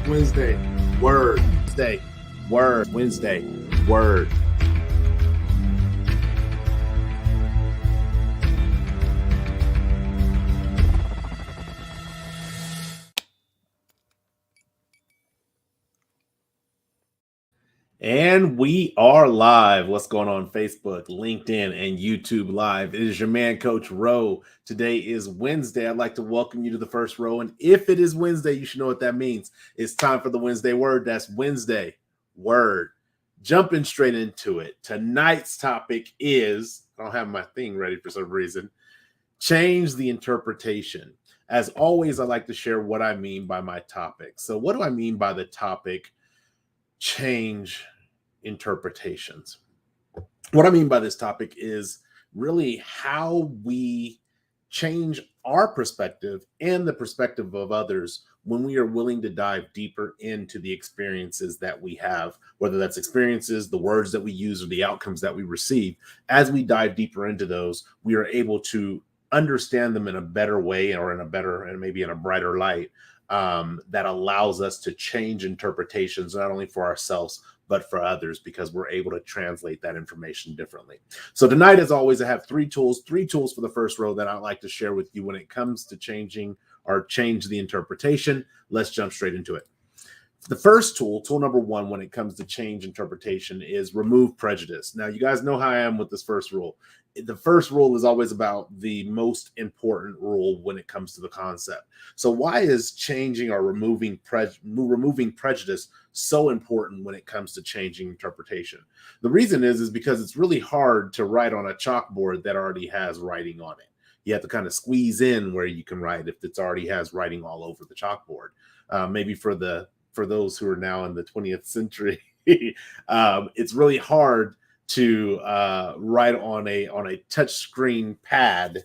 Wednesday, word. Wednesday, word. Wednesday, word. And we are live. What's going on Facebook, LinkedIn, and YouTube Live? It is your man, Coach Rowe. Today is Wednesday. I'd like to welcome you to the first row. And if it is Wednesday, you should know what that means. It's time for the Wednesday word. That's Wednesday word. Jumping straight into it. Tonight's topic is, I don't have my thing ready for some reason, change the interpretation. As always, I like to share what I mean by my topic. So what do I mean by the topic? Change interpretations. What I mean by this topic is really how we change our perspective and the perspective of others when we are willing to dive deeper into the experiences that we have, whether that's experiences, the words that we use, or the outcomes that we receive. As we dive deeper into those, we are able to understand them in a better way, or in a better and maybe in a brighter light, that allows us to change interpretations, not only for ourselves, but for others, because we're able to translate that information differently. So tonight, as always, I have three tools for the first row that I'd like to share with you when it comes to changing or change the interpretation. Let's jump straight into it. The first tool number one, when it comes to change interpretation, is remove prejudice. Now, you guys know how I am with this first rule. The first rule is always about the most important rule when it comes to the concept. So why is changing or removing prejudice so important when it comes to changing interpretation? The reason is because it's really hard to write on a chalkboard that already has writing on it. You have to kind of squeeze in where you can write if it already has writing all over the chalkboard. Maybe for those who are now in the 20th century, it's really hard to write on a touch screen pad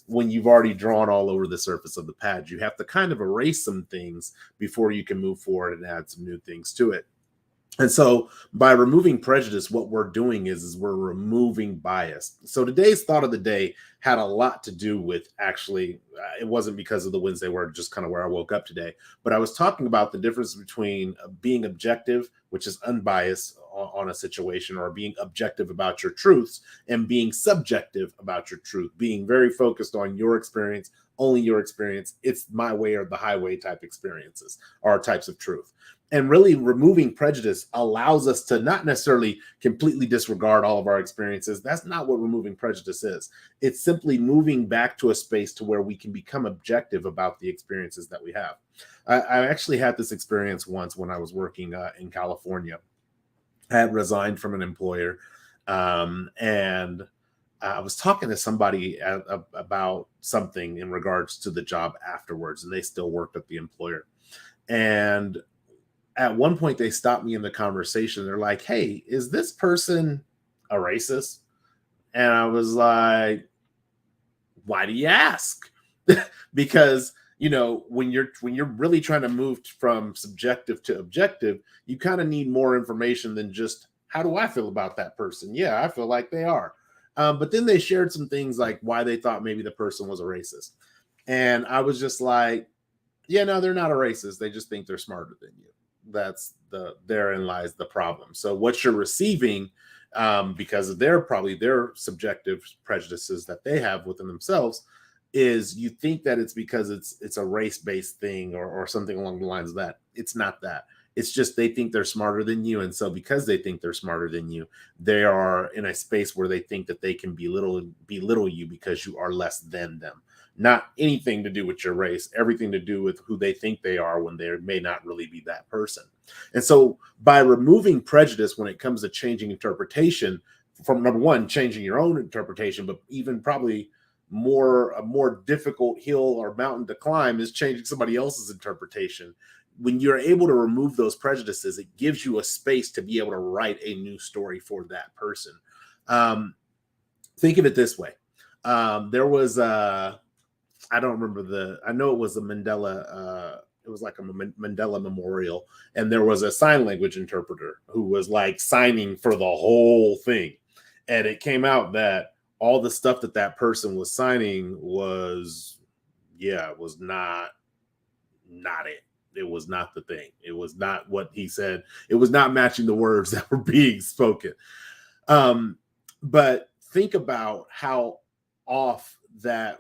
when you've already drawn all over the surface of the pad. You have to kind of erase some things before you can move forward and add some new things to it. And so by removing prejudice, what we're doing is we're removing bias. So today's thought of the day had a lot to do with, actually, it wasn't because of the Wednesday word, just kind of where I woke up today, but I was talking about the difference between being objective, which is unbiased on a situation, or being objective about your truths, and being subjective about your truth, being very focused on your experience, only your experience. It's my way or the highway type experiences or types of truth. And really, removing prejudice allows us to not necessarily completely disregard all of our experiences. That's not what removing prejudice is. It's simply moving back to a space to where we can become objective about the experiences that we have. I actually had this experience once when I was working in California. I had resigned from an employer, and I was talking to somebody about something in regards to the job afterwards, and they still worked at the employer. And at one point, they stopped me in the conversation. They're like, "Hey, is this person a racist?" And I was like, "Why do you ask?" Because when you're really trying to move from subjective to objective, you kind of need more information than just, how do I feel about that person? Yeah, I feel like they are. But then they shared some things like why they thought maybe the person was a racist. And I was just like, yeah, no, they're not a racist. They just think they're smarter than you. Therein lies the problem. So what you're receiving, because of their subjective prejudices that they have within themselves, is you think that it's because it's a race-based thing or something along the lines of that. It's not that. It's just they think they're smarter than you. And so because they think they're smarter than you, they are in a space where they think that they can belittle you because you are less than them. Not anything to do with your race, everything to do with who they think they are when they may not really be that person. And so by removing prejudice when it comes to changing interpretation, from number one, changing your own interpretation, but even probably a more difficult hill or mountain to climb is changing somebody else's interpretation. When you're able to remove those prejudices, it gives you a space to be able to write a new story for that person. Think of it this way. There was I don't remember I know it was a Mandela, it was like a Mandela memorial, and there was a sign language interpreter who was like signing for the whole thing. And it came out that all the stuff that person was signing was not it. it was not the thing. It was not what he said. It was not matching the words that were being spoken. But think about off that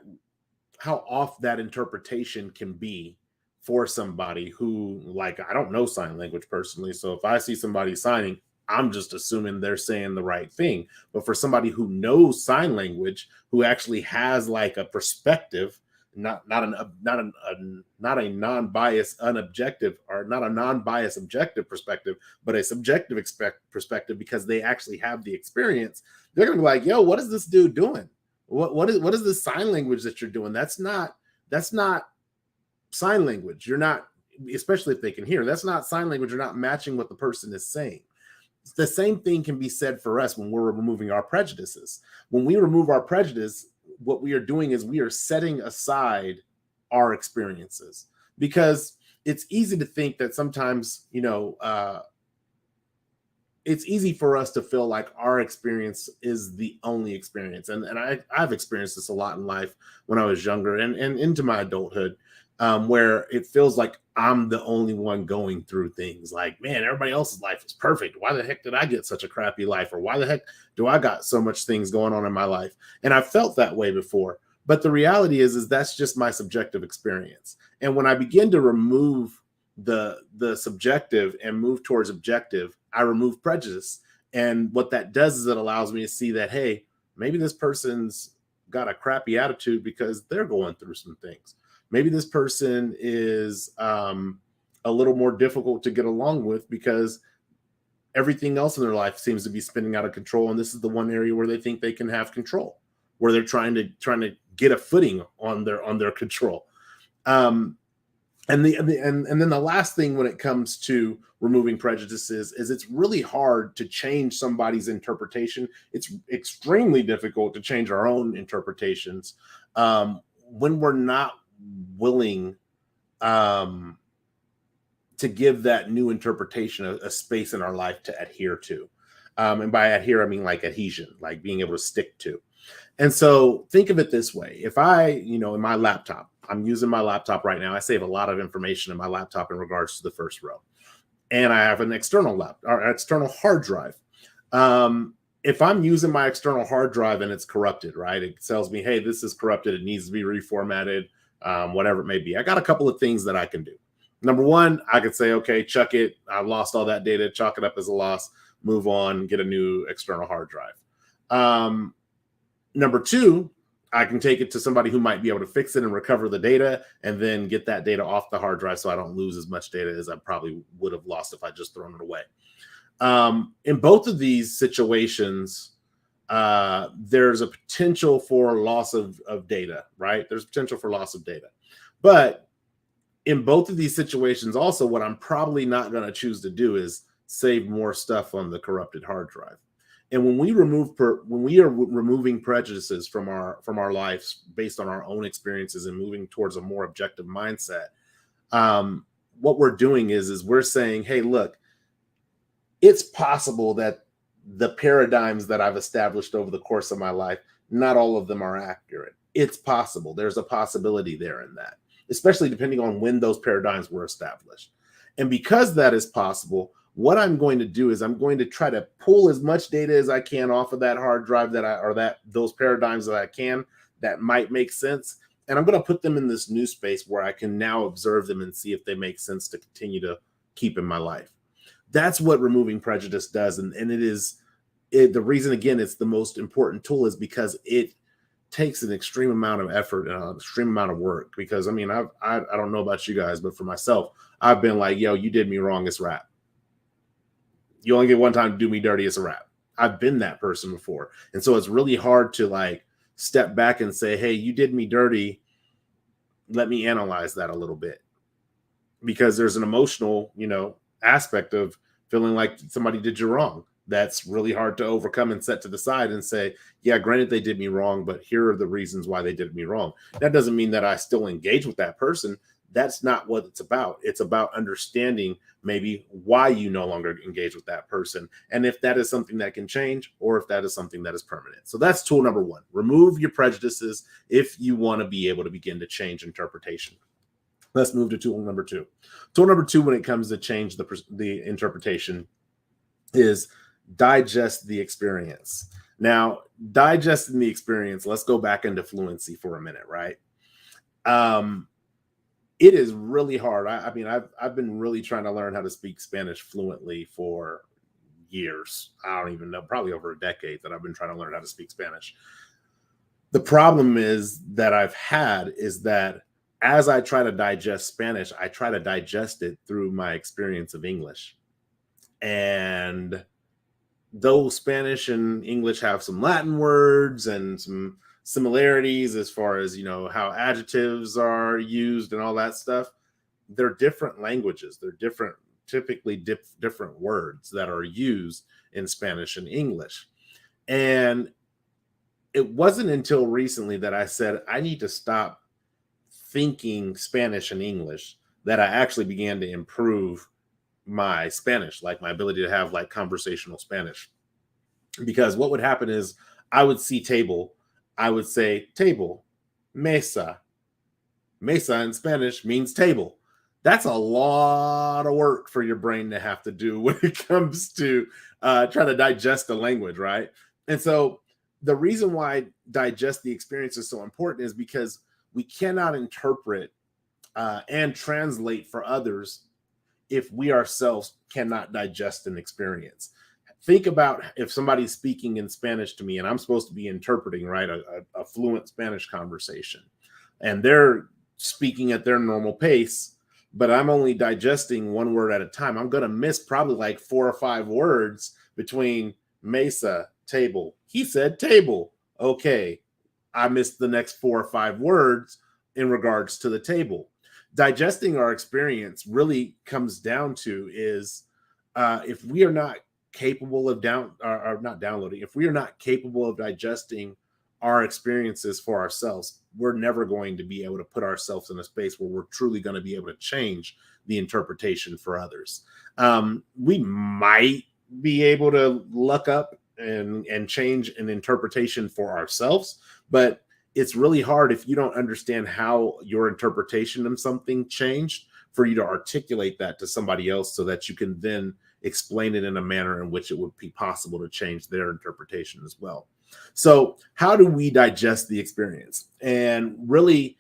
how off that interpretation can be for somebody who, like, I don't know sign language personally. So if I see somebody signing, I'm just assuming they're saying the right thing. But for somebody who knows sign language, who actually has like a perspective, not a non-biased unobjective, or not a non-biased objective perspective, but a subjective perspective, because they actually have the experience, they're gonna be like, yo, what is this dude doing? What is this sign language that you're doing? That's not sign language. You're not, especially if they can hear, that's not sign language. You're not matching what the person is saying. The same thing can be said for us when we're removing our prejudices. When we remove our prejudice, what we are doing is we are setting aside our experiences, because it's easy to think that sometimes, it's easy for us to feel like our experience is the only experience. And I've experienced this a lot in life when I was younger and into my adulthood, where it feels like I'm the only one going through things. Like, man, everybody else's life is perfect. Why the heck did I get such a crappy life? Or why the heck do I got so much things going on in my life? And I've felt that way before. But the reality is that's just my subjective experience. And when I begin to remove the subjective and move towards objective, I remove prejudice. And what that does is it allows me to see that, hey, maybe this person's got a crappy attitude because they're going through some things. Maybe this person is a little more difficult to get along with because everything else in their life seems to be spinning out of control. And this is the one area where they think they can have control, where they're trying to get a footing on their control. And then the last thing when it comes to removing prejudices is it's really hard to change somebody's interpretation. It's extremely difficult to change our own interpretations when we're not willing to give that new interpretation a space in our life to adhere to. And by adhere, I mean like adhesion, like being able to stick to. And so think of it this way. If in my laptop, I'm using my laptop right now. I save a lot of information in my laptop in regards to the first row. And I have an external hard drive. If I'm using my external hard drive and it's corrupted, right? It tells me, hey, this is corrupted. It needs to be reformatted, whatever it may be. I got a couple of things that I can do. Number one, I could say, okay, chuck it. I lost all that data. Chalk it up as a loss. Move on. Get a new external hard drive. Number two, I can take it to somebody who might be able to fix it and recover the data and then get that data off the hard drive so I don't lose as much data as I probably would have lost if I just thrown it away. In both of these situations, there's a potential for loss of data, right? There's potential for loss of data. But in both of these situations, also, what I'm probably not going to choose to do is save more stuff on the corrupted hard drive. And when we are removing prejudices from our lives based on our own experiences and moving towards a more objective mindset, what we're doing is we're saying, hey, look, it's possible that the paradigms that I've established over the course of my life, not all of them are accurate. It's possible. There's a possibility there in that, especially depending on when those paradigms were established. And because that is possible, what I'm going to do is I'm going to try to pull as much data as I can off of that hard drive those paradigms that I can that might make sense. And I'm going to put them in this new space where I can now observe them and see if they make sense to continue to keep in my life. That's what removing prejudice does. And the reason, again, it's the most important tool is because it takes an extreme amount of effort and an extreme amount of work. Because I mean, I don't know about you guys, but for myself, I've been like, yo, you did me wrong. It's rap. You only get one time to do me dirty. It's a wrap. I've been that person before. And so it's really hard to like step back and say, hey, you did me dirty. Let me analyze that a little bit. Because there's an emotional, aspect of feeling like somebody did you wrong. That's really hard to overcome and set to the side and say, yeah, granted, they did me wrong, but here are the reasons why they did me wrong. That doesn't mean that I still engage with that person. That's not what it's about. It's about understanding maybe why you no longer engage with that person. And if that is something that can change or if that is something that is permanent. So that's tool number one. Remove your prejudices if you want to be able to begin to change interpretation. Let's move to tool number two. Tool number two, when it comes to change the interpretation, is digest the experience. Now, digesting the experience, let's go back into fluency for a minute, right? Um, it is really hard. I mean, I've been really trying to learn how to speak Spanish fluently for years. I don't even know, probably over a decade that I've been trying to learn how to speak Spanish. The problem is that I've had is that as I try to digest Spanish, I try to digest it through my experience of English. And though Spanish and English have some Latin words and some similarities as far as, how adjectives are used and all that stuff, they're different languages. They're different, typically different words that are used in Spanish and English. And it wasn't until recently that I said, I need to stop thinking Spanish and English that I actually began to improve my Spanish, like my ability to have like conversational Spanish. Because what would happen is I would see table, I would say table, mesa. Mesa in Spanish means table. That's a lot of work for your brain to have to do when it comes to trying to digest the language, right? And so the reason why digest the experience is so important is because we cannot interpret and translate for others if we ourselves cannot digest an experience. Think about if somebody's speaking in Spanish to me and I'm supposed to be interpreting, right, a fluent Spanish conversation, and they're speaking at their normal pace, but I'm only digesting one word at a time. I'm going to miss probably like 4 or 5 words between mesa, table. He said table. Okay. I missed the next 4 or 5 words in regards to the table. Digesting our experience really comes down to is if we are not capable of not downloading, if we are not capable of digesting our experiences for ourselves, we're never going to be able to put ourselves in a space where we're truly going to be able to change the interpretation for others. We might be able to look up and change an interpretation for ourselves, but it's really hard if you don't understand how your interpretation of something changed for you to articulate that to somebody else so that you can then explain it in a manner in which it would be possible to change their interpretation as well. So how do we digest the experience? And really,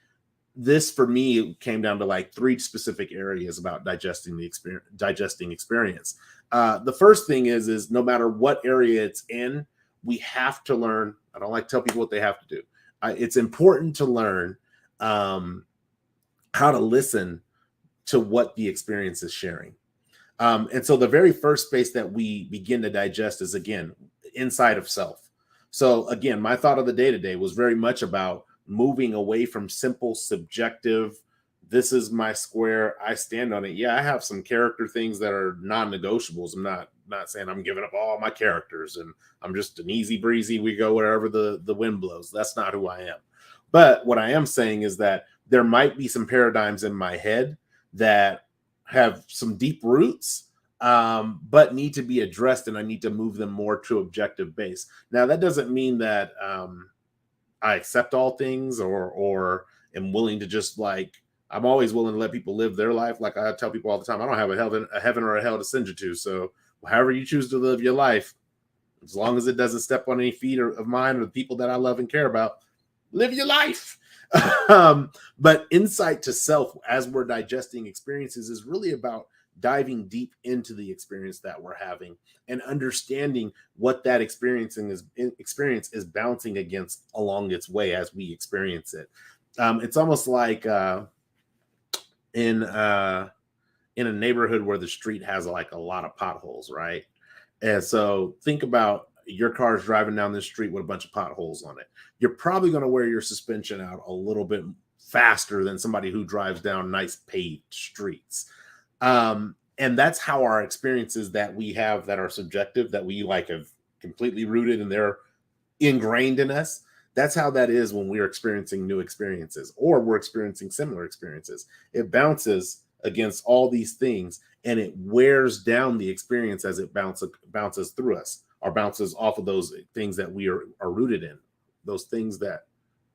this for me came down to like 3 specific areas about digesting experience. The first thing is no matter what area it's in, we have to learn. I don't like to tell people what they have to do. It's important to learn how to listen to what the experience is sharing. And so the very first space that we begin to digest is, again, inside of self. So again, my thought of the day today was very much about moving away from simple subjective, this is my square, I stand on it. Yeah, I have some character things that are non-negotiables. I'm not saying I'm giving up all my characters and I'm just an easy breezy, we go wherever the wind blows. That's not who I am. But what I am saying is that there might be some paradigms in my head that have some deep roots, but need to be addressed, and I need to move them more to objective base. Now, that doesn't mean that I accept all things or am willing to just like, I'm always willing to let people live their life. Like I tell people all the time, I don't have a heaven or a hell to send you to. So however you choose to live your life, as long as it doesn't step on any feet of mine or the people that I love and care about, live your life. But insight to self as we're digesting experiences is really about diving deep into the experience that we're having and understanding what that experience is bouncing against along its way as we experience it. It's almost like in a neighborhood where the street has like a lot of potholes, right? And so think about your car's driving down the street with a bunch of potholes on it. You're probably going to wear your suspension out a little bit faster than somebody who drives down nice paved streets. And that's how our experiences that we have that are subjective, that we like have completely rooted and they're ingrained in us. That's how that is when we're experiencing new experiences or we're experiencing similar experiences. It bounces against all these things and it wears down the experience as it bounces through us or bounces off of those things that we are rooted in, those things that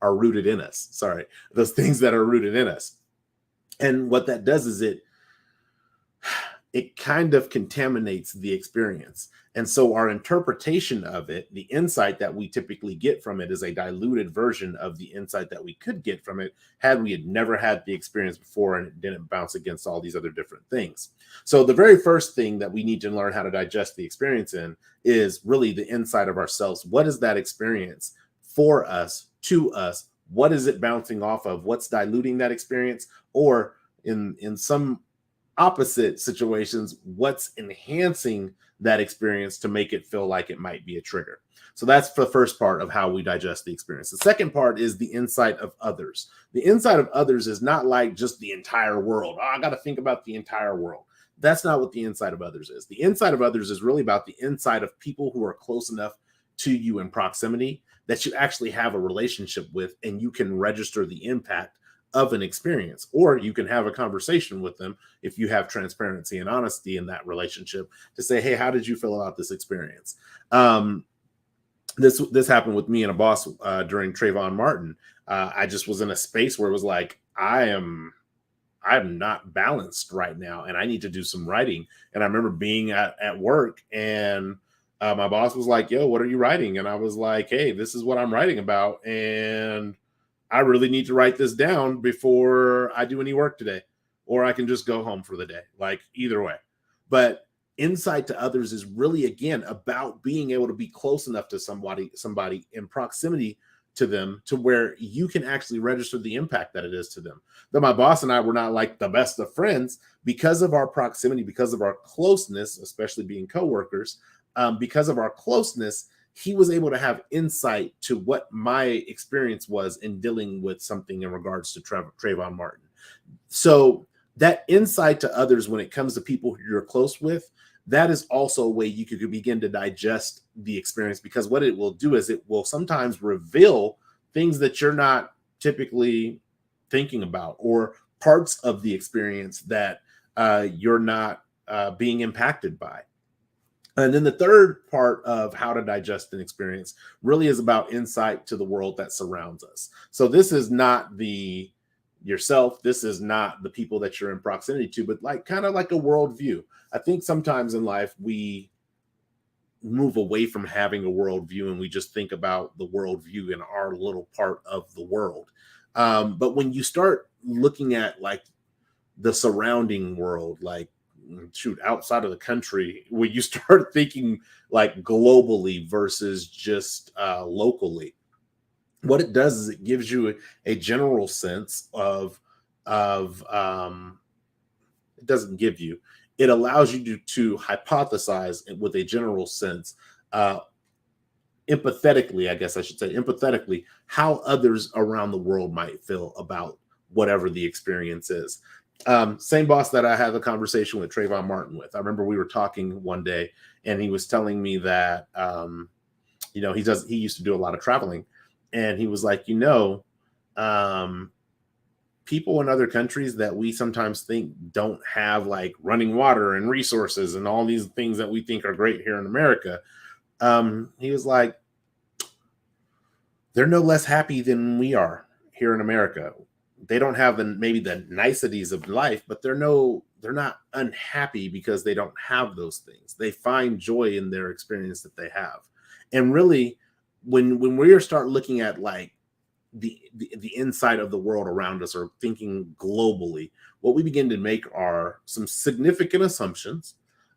are rooted in us. Sorry, those things that are rooted in us. And what that does is it kind of contaminates the experience. And so our interpretation of it, the insight that we typically get from it, is a diluted version of the insight that we could get from it had we had never had the experience before and it didn't bounce against all these other different things. So the very first thing that we need to learn how to digest the experience in is really the insight of ourselves. What is that experience for us, to us? What is it bouncing off of? What's diluting that experience? Or in some opposite situations, what's enhancing that experience to make it feel like it might be a trigger? So that's the first part of how we digest the experience. The second part is the insight of others. The insight of others is not like just the entire world. Oh, I got to think about the entire world. That's not what the insight of others is. The insight of others is really about the insight of people who are close enough to you in proximity that you actually have a relationship with, and you can register the impact of an experience, or you can have a conversation with them if you have transparency and honesty in that relationship to say, hey, how did you feel about this experience? This happened with me and a boss during Trayvon Martin. I just was in a space where it was like, I'm not balanced right now and I need to do some writing. And I remember being at work, and my boss was like, yo, what are you writing? And I was like, hey, this is what I'm writing about, and I really need to write this down before I do any work today, or I can just go home for the day. Like, either way. But insight to others is really, again, about being able to be close enough to somebody in proximity to them to where you can actually register the impact that it is to them. But my boss and I were not like the best of friends because of our proximity, because of our closeness, especially being coworkers. Because of our closeness, he was able to have insight to what my experience was in dealing with something in regards to Trayvon Martin. So that insight to others when it comes to people who you're close with, that is also a way you could begin to digest the experience, because what it will do is it will sometimes reveal things that you're not typically thinking about, or parts of the experience that you're not being impacted by. And then the third part of how to digest an experience really is about insight to the world that surrounds us. So this is not the yourself, this is not the people that you're in proximity to, but like kind of like a worldview. I think sometimes in life we move away from having a worldview and we just think about the worldview in our little part of the world. But when you start looking at like the surrounding world, like shoot, outside of the country, when you start thinking like globally versus just locally, what it does is it gives you a general sense of it doesn't give you, it allows you to hypothesize with a general sense, uh empathetically, I guess I should say empathetically, how others around the world might feel about whatever the experience is. Same boss that I had the conversation with Trayvon Martin with. I remember we were talking one day, and he was telling me that he used to do a lot of traveling, and he was like, um, people in other countries that we sometimes think don't have like running water and resources and all these things that we think are great here in America. He was like, they're no less happy than we are here in America. They don't have maybe the niceties of life, but they're not unhappy because they don't have those things. They find joy in their experience that they have. And really, when we start looking at like the inside of the world around us, or thinking globally, what we begin to make are some significant assumptions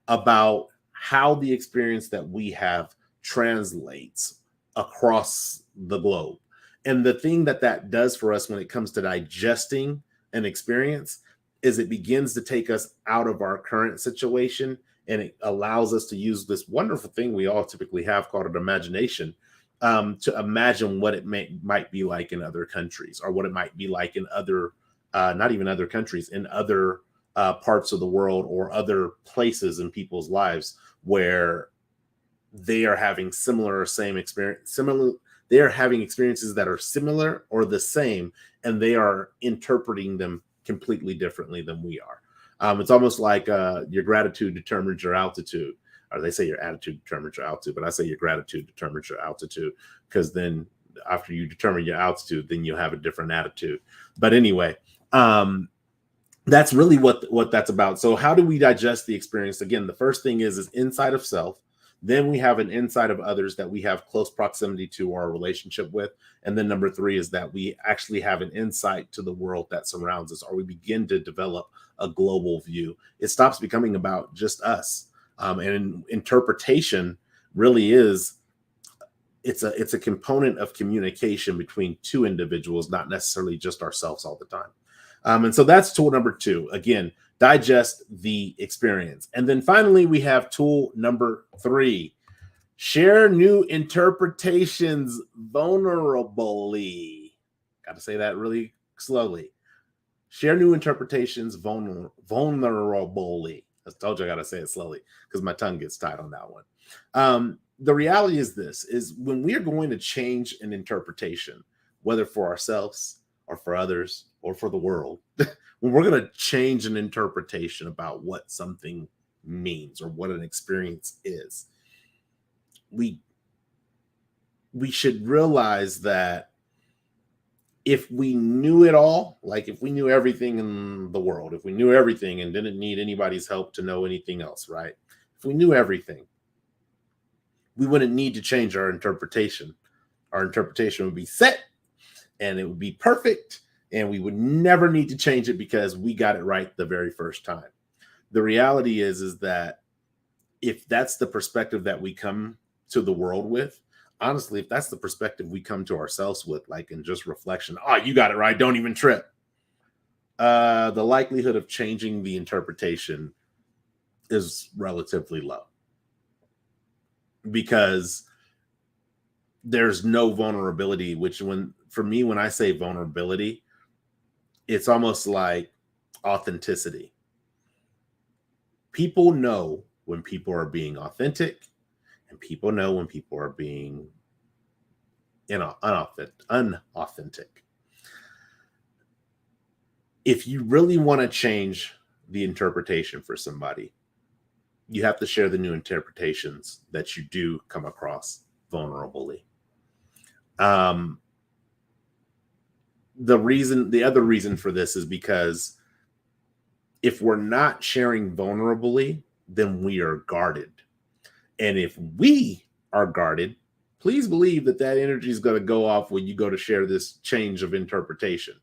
about how the experience that we have translates across the globe. And the thing that does for us when it comes to digesting an experience is it begins to take us out of our current situation, and it allows us to use this wonderful thing we all typically have called an imagination, to imagine what it might be like in other countries, or what it might be like in other, not even other countries, in other parts of the world, or other places in people's lives where they are having similar or same experience, they are having experiences that are similar or the same, and they are interpreting them completely differently than we are. It's almost like your gratitude determines your altitude, or they say your attitude determines your altitude, but I say your gratitude determines your altitude, because then after you determine your altitude, then you'll have a different attitude. But anyway, that's really what that's about. So how do we digest the experience? Again, the first thing is inside of self. Then we have an inside of others that we have close proximity to our relationship with. And then number three is that we actually have an insight to the world that surrounds us, or we begin to develop a global view. It stops becoming about just us. And interpretation really is, it's a component of communication between two individuals, not necessarily just ourselves all the time. And so that's tool number two. Again, digest the experience. And then finally, we have tool number three: share new interpretations vulnerably. Got to say that really slowly. Share new interpretations vulnerably. I told you I got to say it slowly because my tongue gets tied on that one. The reality is this: is when we are going to change an interpretation, whether for ourselves or for others or for the world, when we're going to change an interpretation about what something means or what an experience is, we should realize that if we knew it all, like if we knew everything in the world, if we knew everything and didn't need anybody's help to know anything else, right? If we knew everything, we wouldn't need to change our interpretation. Our interpretation would be set and it would be perfect, and we would never need to change it because we got it right the very first time. The reality is that if that's the perspective that we come to the world with, honestly, if that's the perspective we come to ourselves with, like in just reflection, oh, you got it right, don't even trip, the likelihood of changing the interpretation is relatively low, because there's no vulnerability. Which, for me, when I say vulnerability, it's almost like authenticity. People know when people are being authentic, and people know when people are being unauthentic. If you really want to change the interpretation for somebody, you have to share the new interpretations that you do come across vulnerably. The other reason for this is because if we're not sharing vulnerably, then we are guarded. And if we are guarded, please believe that energy is going to go off when you go to share this change of interpretation.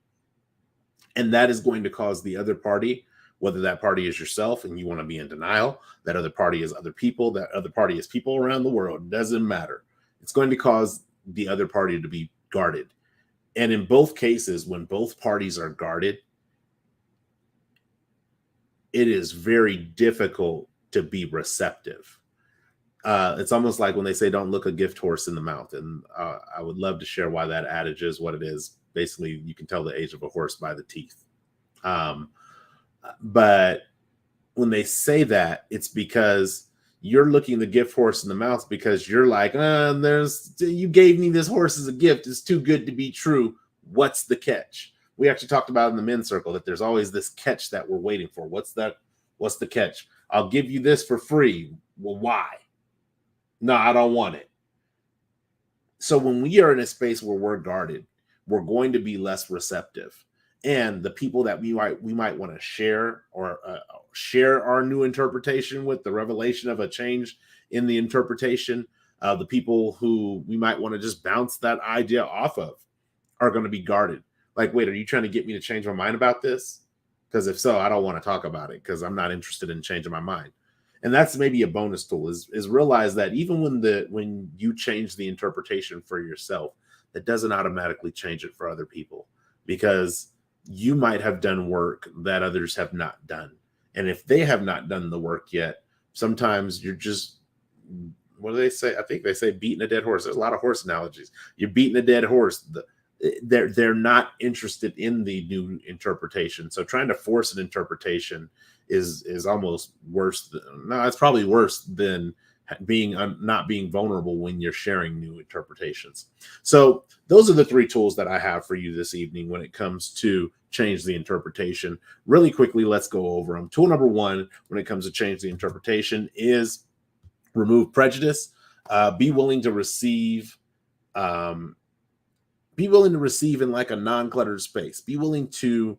And that is going to cause the other party, whether that party is yourself and you want to be in denial, that other party is other people, that other party is people around the world, it doesn't matter. It's going to cause the other party to be guarded. And in both cases, when both parties are guarded, it is very difficult to be receptive. It's almost like when they say, don't look a gift horse in the mouth. And I would love to share why that adage is what it is. Basically, you can tell the age of a horse by the teeth. But when they say that, it's because you're looking the gift horse in the mouth because you're like, you gave me this horse as a gift. It's too good to be true. What's the catch? We actually talked about in the men's circle that there's always this catch that we're waiting for. What's that? What's the catch? I'll give you this for free. Well, why? No, I don't want it. So when we are in a space where we're guarded, we're going to be less receptive. And the people that we might want to share or share our new interpretation with, the revelation of a change in the interpretation, the people who we might want to just bounce that idea off of, are going to be guarded. Like, wait, are you trying to get me to change my mind about this? Because if so, I don't want to talk about it because I'm not interested in changing my mind. And that's maybe a bonus tool is realize that even when you change the interpretation for yourself, that doesn't automatically change it for other people, because you might have done work that others have not done. And if they have not done the work yet, sometimes you're just, what do they say? I think they say beating a dead horse. There's a lot of horse analogies. You're beating a dead horse. They're not interested in the new interpretation. So trying to force an interpretation is almost worse. It's probably worse than not being vulnerable when you're sharing new interpretations. So those are the three tools that I have for you this evening when it comes to change the interpretation. Really quickly, let's go over them. Tool number one when it comes to change the interpretation is remove prejudice. Be willing to receive. Be willing to receive in like a non-cluttered space. Be willing to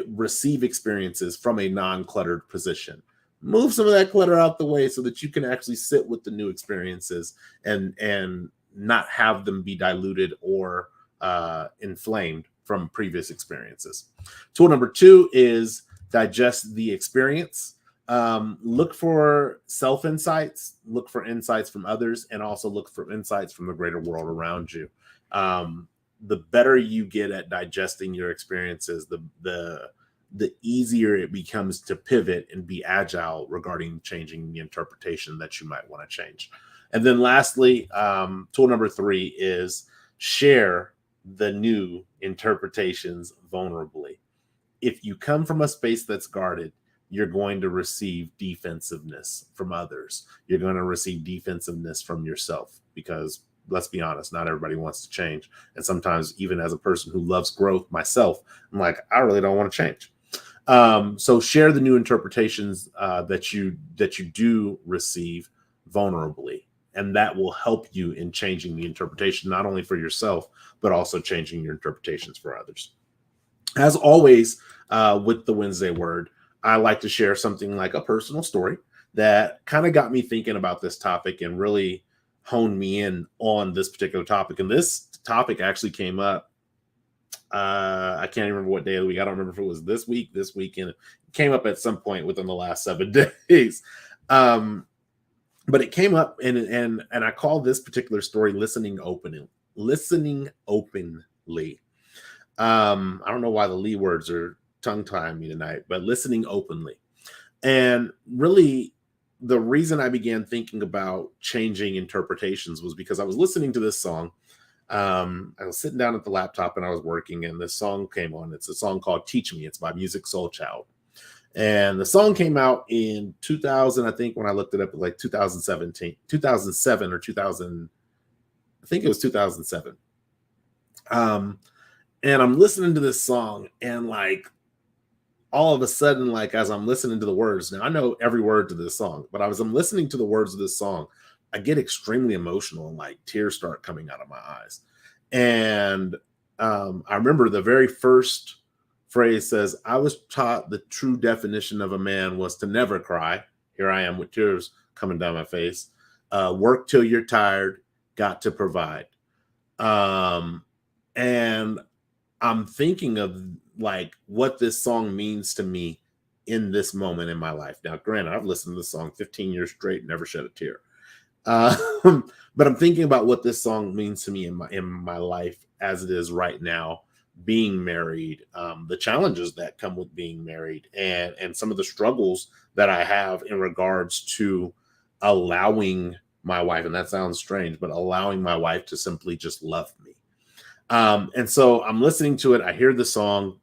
receive experiences from a non-cluttered position. Move some of that clutter out the way so that you can actually sit with the new experiences and not have them be diluted or inflamed from previous experiences. Tool number 2 is digest the experience. Look for self insights, look for insights from others, and also look for insights from the greater world around you. The better you get at digesting your experiences, the easier it becomes to pivot and be agile regarding changing the interpretation that you might want to change. And then lastly, tool number 3 is share the new interpretations vulnerably. If you come from a space that's guarded, you're going to receive defensiveness from others. You're going to receive defensiveness from yourself because, let's be honest, not everybody wants to change. And sometimes, even as a person who loves growth myself, I'm like, I really don't want to change. So share the new interpretations that you do receive vulnerably, and that will help you in changing the interpretation, not only for yourself, but also changing your interpretations for others. As always, with the Wednesday Word, I like to share something like a personal story that kind of got me thinking about this topic and really honed me in on this particular topic. And this topic actually came up. I can't even remember what day of the week. I don't remember if it was this weekend. It came up at some point within the last 7 days. But it came up, and I call this particular story listening openly. I don't know why the Lee words are tongue-tying me tonight, but listening openly. And really, the reason I began thinking about changing interpretations was because I was listening to this song. I was sitting down at the laptop and I was working, and this song came on. It's a song called Teach Me. It's by Music Soul Child. And the song came out in 2000, I think, when I looked it up, like 2007 or 2000. I think it was 2007. And I'm listening to this song, and like all of a sudden, like as I'm listening to the words, now I know every word to this song, but as I'm listening to the words of this song, I get extremely emotional and like tears start coming out of my eyes. And I remember the very first phrase says, I was taught the true definition of a man was to never cry. Here I am with tears coming down my face. Work till you're tired, got to provide. And I'm thinking of like what this song means to me in this moment in my life. Now, granted, I've listened to this song 15 years straight, never shed a tear. But I'm thinking about what this song means to me in my life as it is right now, being married, the challenges that come with being married, and some of the struggles that I have in regards to allowing my wife, and that sounds strange, but allowing my wife to simply just love me. And so I'm listening to it. I hear the song.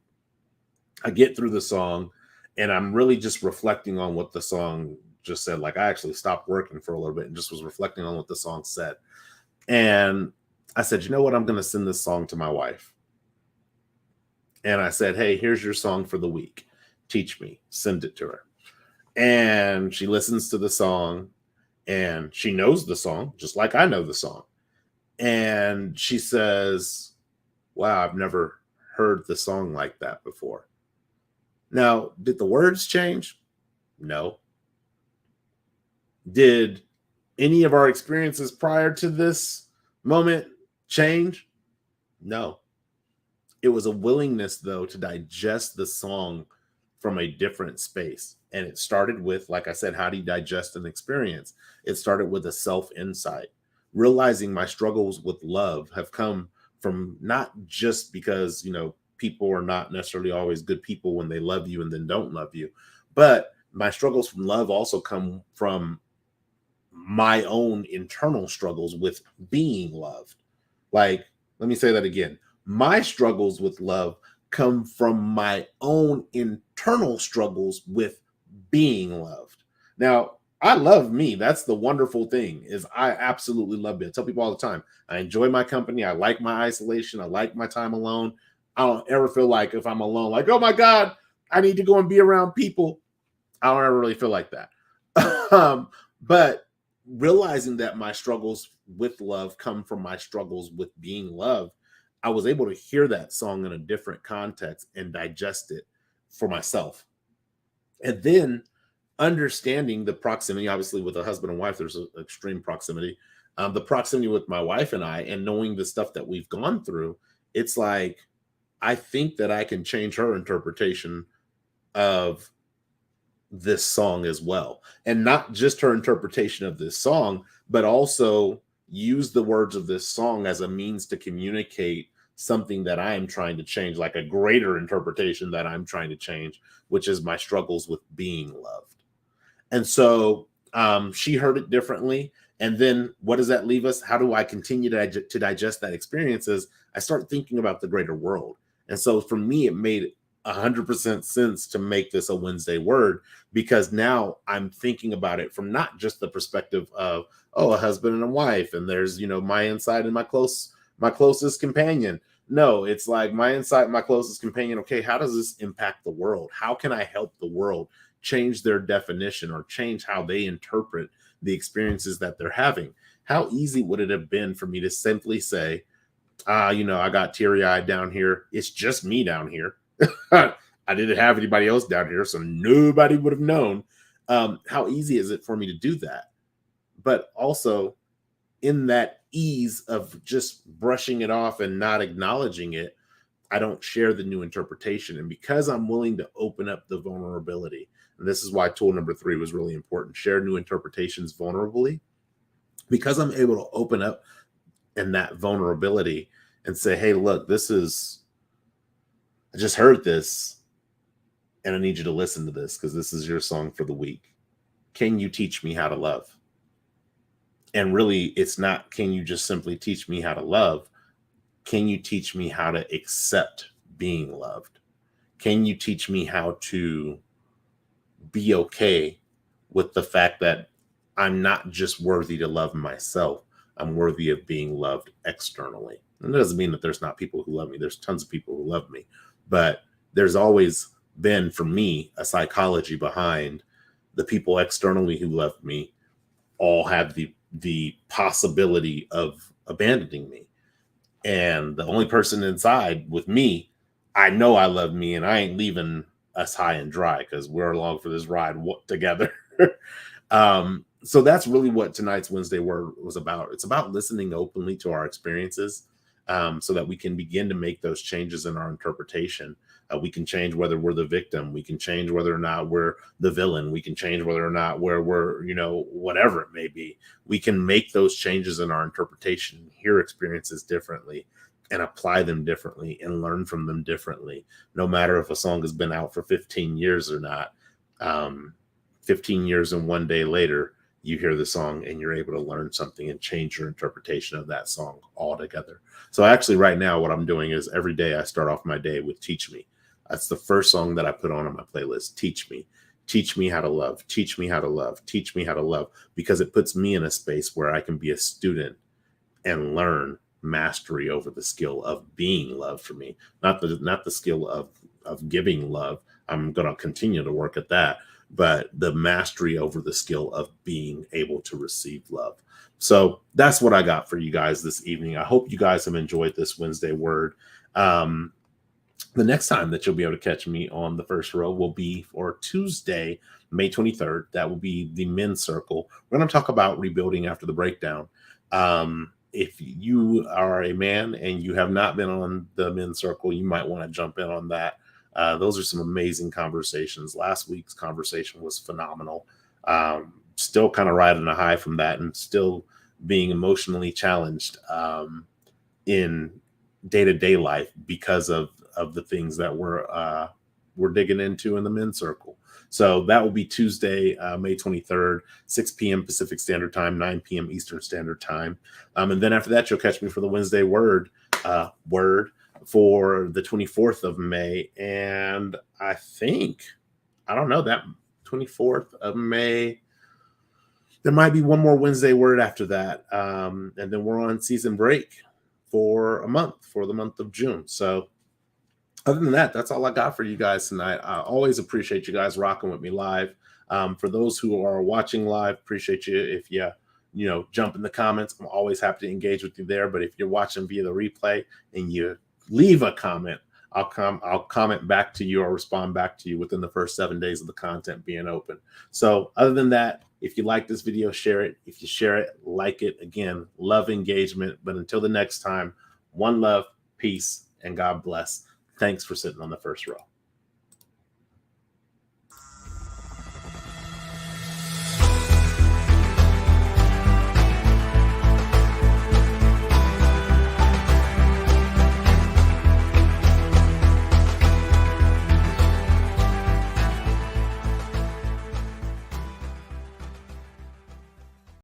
I get through the song, and I'm really just reflecting on what the song just said. Like I actually stopped working for a little bit and just was reflecting on what the song said. And I said, you know what? I'm going to send this song to my wife. And I said, hey, here's your song for the week. Teach me. Send it to her. And she listens to the song, and she knows the song just like I know the song. And she says, wow, I've never heard the song like that before. Now, did the words change? No. Did any of our experiences prior to this moment change? No. It was a willingness, though, to digest the song from a different space. And it started with, like I said, how do you digest an experience? It started with a self-insight, realizing my struggles with love have come from not just because, people are not necessarily always good people when they love you and then don't love you, but my struggles from love also come from my own internal struggles with being loved. Like, let me say that again. My struggles with love come from my own internal struggles with being loved. Now, I love me. That's the wonderful thing, is I absolutely love me. I tell people all the time, I enjoy my company. I like my isolation. I like my time alone. I don't ever feel like if I'm alone, like, oh my God, I need to go and be around people. I don't ever really feel like that. But realizing that my struggles with love come from my struggles with being loved, I was able to hear that song in a different context and digest it for myself. And then understanding the proximity, obviously with a husband and wife, there's an extreme proximity. The proximity with my wife and I, and knowing the stuff that we've gone through, it's like, I think that I can change her interpretation of this song as well. And not just her interpretation of this song, but also use the words of this song as a means to communicate something that I am trying to change, like a greater interpretation that I'm trying to change, which is my struggles with being loved. And so she heard it differently. And then what does that leave us? How do I continue to digest that experience? As I start thinking about the greater world. And so for me, it made 100% sense to make this a Wednesday word, because now I'm thinking about it from not just the perspective of, oh, a husband and a wife, and there's, my inside and my closest companion. No, it's like my insight, my closest companion. Okay, how does this impact the world? How can I help the world change their definition or change how they interpret the experiences that they're having? How easy would it have been for me to simply say, I got teary-eyed down here. It's just me down here. I didn't have anybody else down here, so nobody would have known. How easy is it for me to do that? But also, in that ease of just brushing it off and not acknowledging it, I don't share the new interpretation. And because I'm willing to open up the vulnerability, and this is why tool number 3 was really important, share new interpretations vulnerably, because I'm able to open up in that vulnerability and say, hey, look, I just heard this, and I need you to listen to this because this is your song for the week. Can you teach me how to love? And really, it's not, can you just simply teach me how to love? Can you teach me how to accept being loved? Can you teach me how to be okay with the fact that I'm not just worthy to love myself, I'm worthy of being loved externally? And that doesn't mean that there's not people who love me. There's tons of people who love me. But there's always been, for me, a psychology behind the people externally who love me all have the possibility of abandoning me. And the only person inside with me, I know I love me, and I ain't leaving us high and dry because we're along for this ride together. So that's really what tonight's Wednesday word was about. It's about listening openly to our experiences, so that we can begin to make those changes in our interpretation. We can change whether we're the victim. We can change whether or not we're the villain. We can change whether or not we're whatever it may be. We can make those changes in our interpretation, hear experiences differently, and apply them differently and learn from them differently, no matter if a song has been out for 15 years or not. 15 years and one day later, you hear the song and you're able to learn something and change your interpretation of that song altogether. So actually right now, what I'm doing is every day I start off my day with Teach Me. That's the first song that I put on my playlist. Teach me how to love, teach me how to love, teach me how to love, because it puts me in a space where I can be a student and learn mastery over the skill of being loved for me, not the skill of giving love. I'm going to continue to work at that, but the mastery over the skill of being able to receive love. So that's what I got for you guys this evening. I hope you guys have enjoyed this Wednesday word. The next time that you'll be able to catch me on the first row will be for Tuesday, May 23rd. That will be the men's circle. We're going to talk about rebuilding after the breakdown. If you are a man and you have not been on the men's circle, you might want to jump in on that. Those are some amazing conversations. Last week's conversation was phenomenal. Still kind of riding a high from that and still being emotionally challenged in day-to-day life because of the things that we're digging into in the men's circle. So that will be Tuesday, May 23rd, 6 p.m. Pacific Standard Time, 9 p.m. Eastern Standard Time. And then after that, you'll catch me for the Wednesday word for the 24th of May. And I don't know, that 24th of May, there might be one more Wednesday word after that. And then we're on season break for a month, for the month of June. So other than that, that's all I got for you guys tonight. I always appreciate you guys rocking with me live. For those who are watching live, appreciate you if you jump in the comments. I'm always happy to engage with you there. But if you're watching via the replay and you leave a comment, I'll comment back to you or respond back to you within the first 7 days of the content being open. So other than that, if you like this video, share it. If you share it, like it. Again, love engagement. But until the next time, one love, peace, and God bless. Thanks for sitting on the first row.